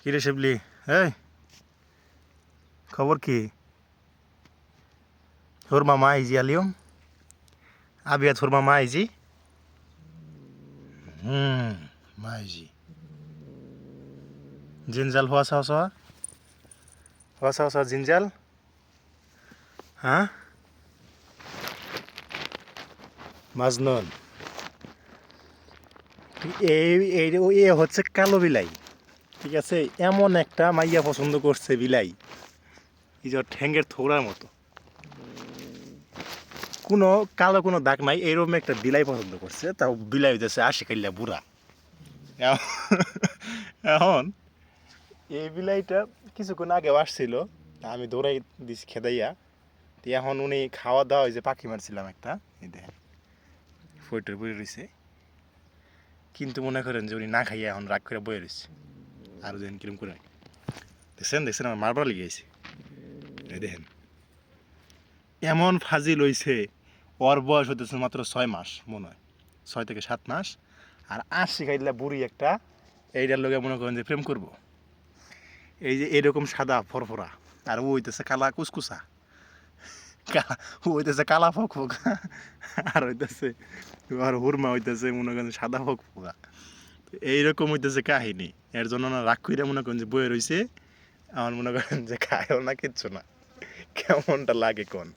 কিরে শিবলি, এই খবর কি? তোর মামা আইজি আলিয়ম আবিয়া তোর মামা আইজি মা আইজি জিনজাল হওয়া হওয়া জিনজাল হ্যাঁ মাজনুন এই এই এ হচ্ছে কালো বিলাই। ঠিক আছে, এমন একটা মাইয়া পছন্দ করছে বিলাই, এই যে ঠ্যাঙ্গের থোড়ার মতো, কোনো কালো কোনো দাগ নাই, এইরকম একটা বিলাই পছন্দ করছে। তাও বিলাই হইতেছে আশি খাইলা বুড়া। এখন এই বিলাইটা কিছুক্ষণ আগেও আসছিল, আমি দৌড়াই দিছি খেদাইয়া। তো এখন উনি খাওয়া দাওয়া যে পাখি মারছিলাম একটা, এই দেখেন ফইটার বয়ে রয়েছে, কিন্তু মনে করেন যে উনি না খাইয়া এখন রাগ করে বয়ে রয়েছে। আর যেন কিরম করে দেখছেন আমার মারবার লেগে গেছে। এই দেখেন এমন ফাজিল হইছে, ওর বয়স হইতেছে মাত্র 6 মাস, মনে হয় 6 থেকে 7 মাস। আর 80 খাইলা বুড়ি একটা, এইটার লোকে মনে করেন যে প্রেম করবো। এই যে এরকম সাদা ফরফরা, আর ও হইতেছে কালা কুসকুসা, ও হইতেছে কালা ফক ফোকা, আর হইতেছে আর হুরমা হইতেছে মনে করেন সাদা ফক ফোকা। এইরকম হইতেছে কাহিনী। এর জন্য না রাগ কইরা মনে করেন যে বয়ে রইছে। আমার মনে করেন যে খায়ও না, কিচ্ছু না। কেমনটা লাগে কোন?